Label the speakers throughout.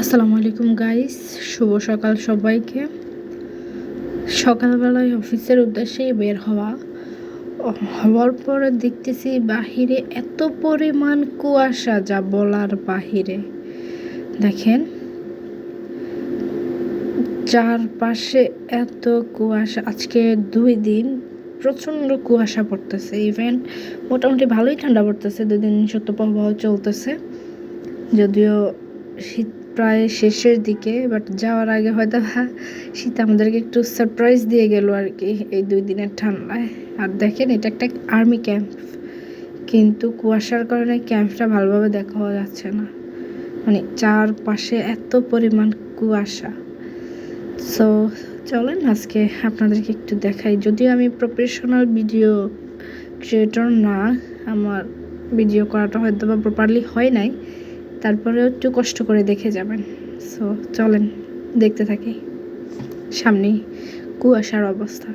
Speaker 1: আসসালামু আলাইকুম গাইস, শুভ সকাল সবাইকে। সকালবেলায় অফিসের উদ্দেশ্যে বের হওয়ার পরে দেখতেছি বাহিরে এত পরিমাণ কুয়াশা যা বলার বাহিরে। দেখেন চারপাশে এত কুয়াশা, আজকে 2 দিন প্রচণ্ড কুয়াশা পড়তেছে। ইভেন মোটামুটি ভালোই ঠান্ডা পড়তেছে, 2 দিন শৈত্যপ্রবাহ চলতেছে, যদিও শীত প্রায় শেষের দিকে, বাট যাওয়ার আগে হয়তো শীত আমাদেরকে একটু সারপ্রাইজ দিয়ে গেল আর কি এই 2 দিনের ঠান্ডায়। আর দেখেন এটা একটা আর্মি ক্যাম্প, কিন্তু কুয়াশার কারণে ক্যাম্পটা ভালোভাবে দেখা যাচ্ছে না, মানে চারপাশে এত পরিমাণ কুয়াশা। সো চলেন আজকে আপনাদেরকে একটু দেখাই। যদিও আমি প্রফেশনাল ভিডিও ক্রিয়েটর না, আমার ভিডিও করাটা হয়তো বা প্রপারলি হয় নাই, তারপরেও একটু কষ্ট করে দেখে যাবেন। সো চলেন দেখতে থাকি সামনে কুয়াশার অবস্থা।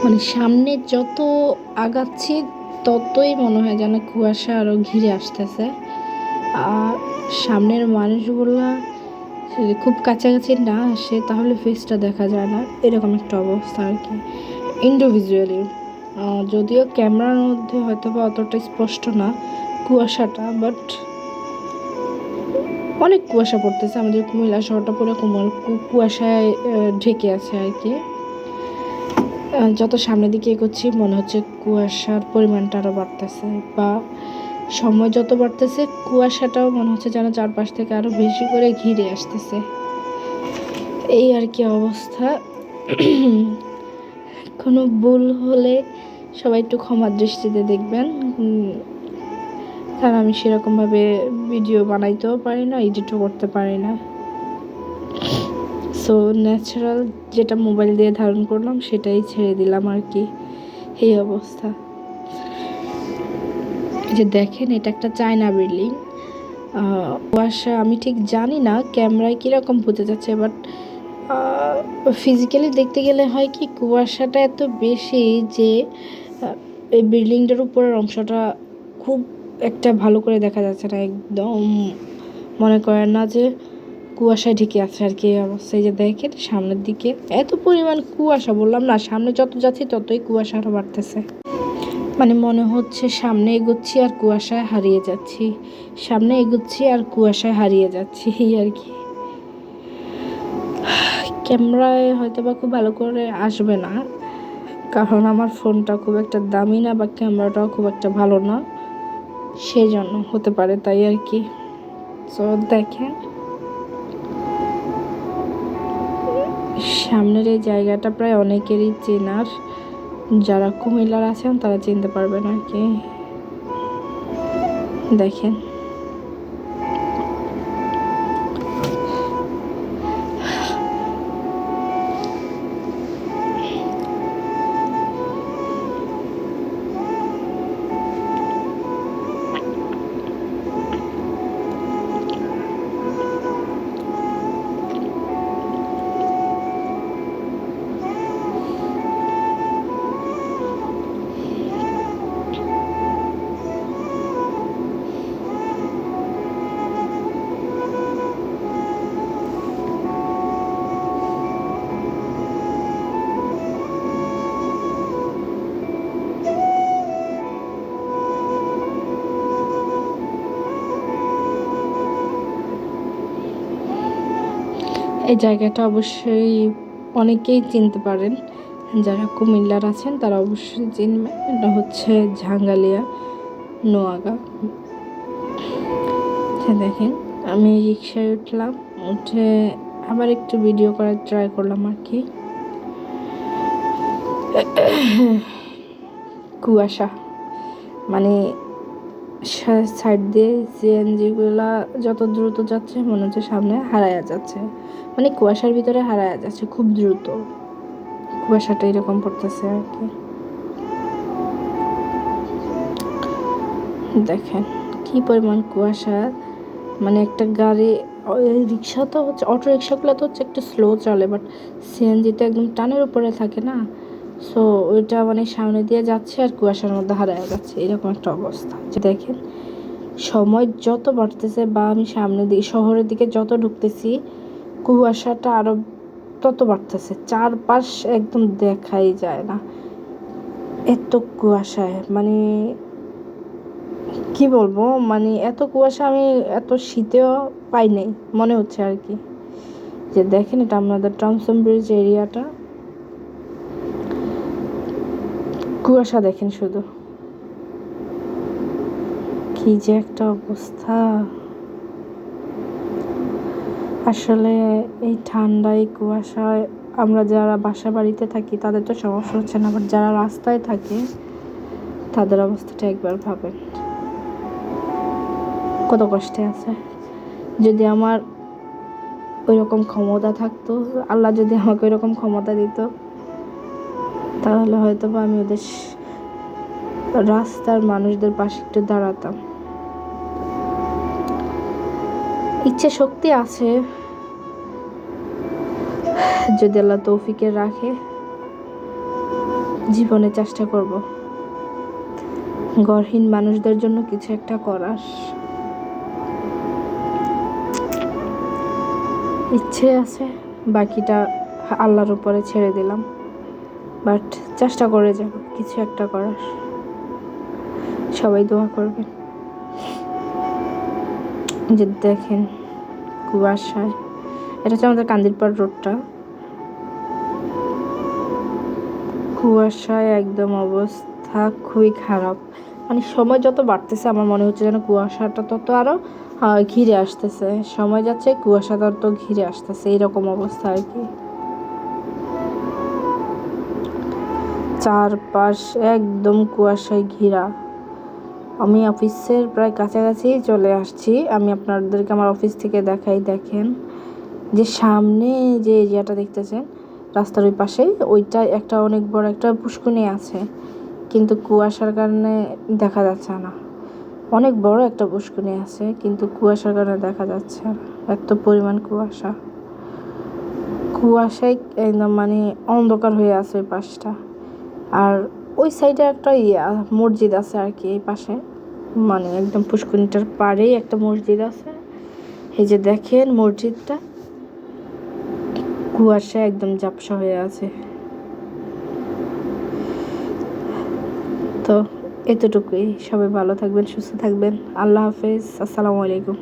Speaker 1: মানে সামনে যত আগাচ্ছি ততই মনে হয় যেন কুয়াশা আরও ঘিরে আসতেছে। আর সামনের মানুষগুলা খুব কাছাকাছি না আসে তাহলে ফেসটা দেখা যায় না, এরকম একটা অবস্থা আর কি ইন্ডিভিজুয়ালি। যদিও ক্যামেরার মধ্যে হয়তো বা অতটা স্পষ্ট না কুয়াশাটা, বাট অনেক কুয়াশা পড়তেছে। আমাদের কুমিল্লা শহরটা পুরো কুয়াশায় ঢেকে আছে আর কি। যত সামনের দিকে এগোচ্ছি মনে হচ্ছে কুয়াশার পরিমাণটা আরও বাড়তেছে, বা সময় যত বাড়তেছে কুয়াশাটাও মনে হচ্ছে যেন চারপাশ থেকে আরও বেশি করে ঘিরে আসতেছে, এই আর কি অবস্থা। কোনো ভুল হলে সবাই একটু ক্ষমার দৃষ্টিতে দেখবেন, কারণ আমি সেরকমভাবে ভিডিও বানাইতেও পারি না, এডিটও করতে পারি না। সো ন্যাচারাল যেটা মোবাইল দিয়ে ধারণ করলাম সেটাই ছেড়ে দিলাম আর কি, এই অবস্থা। যে দেখেন এটা একটা চায়না বিল্ডিং। কুয়াশা আমি ঠিক জানি না ক্যামেরায় কীরকম বোঝা যাচ্ছে, বাট ফিজিক্যালি দেখতে গেলে হয় কি কুয়াশাটা এত বেশি যে এই বিল্ডিংটার উপরের অংশটা খুব একটা ভালো করে দেখা যাচ্ছে না, একদম মনে করেন না যে কুয়াশায় ঢেকে আছে আর কি অবস্থায়। যে দেখেন সামনের দিকে এত পরিমাণ কুয়াশা, বললাম না সামনে যত যাচ্ছি ততই কুয়াশা আরও বাড়তেছে। মানে মনে হচ্ছে সামনে এগোচ্ছি আর কুয়াশায় হারিয়ে যাচ্ছি, সামনে এগোচ্ছি আর কুয়াশায় হারিয়ে যাচ্ছি, এই আর কি। ক্যামেরায় হয়তো বা খুব ভালো করে আসবে না, কারণ আমার ফোনটা খুব একটা দামি না, বা ক্যামেরাটাও খুব একটা ভালো না, সেই জন্য হতে পারে, তাই আর কি। তো দেখেন সামনের এই জায়গাটা প্রায় অনেকেরই চেনার, যারা কুমিল্লার আছেন তারা চিনতে পারবেন আর কি। দেখেন এই জায়গাটা অবশ্যই অনেকেই চিনতে পারেন, যারা কুমিল্লার আছেন তারা অবশ্যই চিনবেন। এটা হচ্ছে ঝাঙ্গালিয়া নোয়াগাঁ। দেখেন আমি রিক্সায় উঠলাম, উঠে আবার একটু ভিডিও করার ট্রাই করলাম আর কি। কুয়াশা মানে সাইড দিয়ে সিএনজিগুলা যত দ্রুত যাচ্ছে মনে হচ্ছে সামনে হারায়া যাচ্ছে, মানে কুয়াশার ভিতরে হারায়া যাচ্ছে খুব দ্রুত, কুয়াশাটা এরকম পড়তেছে আর কি। দেখেন কি পরিমাণ কুয়াশা, মানে একটা গাড়ি রিক্সা তো হচ্ছে, অটো রিক্সাগুলো তো হচ্ছে একটু স্লো চলে, বাট সিএনজি তো একদম টানের উপরে থাকে না। সো ওইটা মানে সামনে দিয়ে যাচ্ছে আর কুয়াশার মধ্যে হারায় যাচ্ছে, এরকম একটা অবস্থা। যে দেখেন সময় যত বাড়তেছে বা আমি সামনের দিকে শহরের দিকে যত ঢুকতেছি, কুয়াশাটা আরও তত বাড়তেছে। চারপাশ একদম দেখাই যায় না, এত কুয়াশায় মানে কি বলবো, মানে এত কুয়াশা আমি এত শীতেও পাই নাই মনে হচ্ছে আর কি। যে দেখেন এটা আমাদের টমসম ব্রিজ এরিয়াটা, কুয়াশা দেখেন শুধু, কি যে একটা অবস্থা। আসলে এই ঠান্ডায় কুয়াশায় আমরা যারা বাসা বাড়িতে থাকি তাদের তো সমস্যা হচ্ছে না, বাট যারা রাস্তায় থাকে তাদের অবস্থাটা একবার ভাবেন, কত কষ্টে আছে। যদি আমার ওই রকম ক্ষমতা থাকতো, আল্লাহ যদি আমাকে ওই রকম ক্ষমতা দিত, তাহলে হয়তো বা আমি ওদের রাস্তার মানুষদের পাশে একটু দাঁড়াতাম। ইচ্ছে শক্তি আছে, যদি আল্লাহ তৌফিকে রাখে জীবনে চেষ্টা করব ঘরহীন মানুষদের জন্য কিছু একটা করার। ইচ্ছে আছে, বাকিটা আল্লাহর উপরে ছেড়ে দিলাম, বাট চেষ্টা করে যাব কিছু একটা করার। সবাই দোয়া করবেন। যে দেখেন কুয়াশায়, এটা হচ্ছে আমাদের কান্দিরপাড় রোডটা, কুয়াশায় একদম অবস্থা খুবই খারাপ। মানে সময় যত বাড়তেছে আমার মনে হচ্ছে যেন কুয়াশাটা তত আরও ঘিরে আসতেছে, সময় যাচ্ছে কুয়াশা তত ঘিরে আসতেছে, এইরকম অবস্থা আর কি। চারপাশ একদম কুয়াশায় ঘেরা। আমি অফিসের প্রায় কাছাকাছি চলে আসছি, আমি আপনাদেরকে আমার অফিস থেকে দেখাই। দেখেন যে সামনে যে এরিয়াটা দেখতেছেন রাস্তার ওই পাশে, ওইটা একটা অনেক বড় একটা পুষ্করিণী আছে, কিন্তু কুয়াশার কারণে দেখা যাচ্ছে না। অনেক বড় একটা পুষ্করিণী আছে কিন্তু কুয়াশার কারণে দেখা যাচ্ছে না, এত পরিমাণ কুয়াশা। কুয়াশায় একদম মানে অন্ধকার হয়ে আছে ওই পাশটা। আর ওই সাইডে একটা মসজিদ আছে আর কি, এই পাশে মানে একদম পুষ্করিণীটার পাড়েই একটা মসজিদ আছে। এই যে দেখেন মসজিদটা কুয়াশা একদম ঝাপসা হয়ে আছে। তো এতটুকুই, সবাই ভালো থাকবেন, সুস্থ থাকবেন। আল্লাহ হাফেজ, আসসালামু আলাইকুম।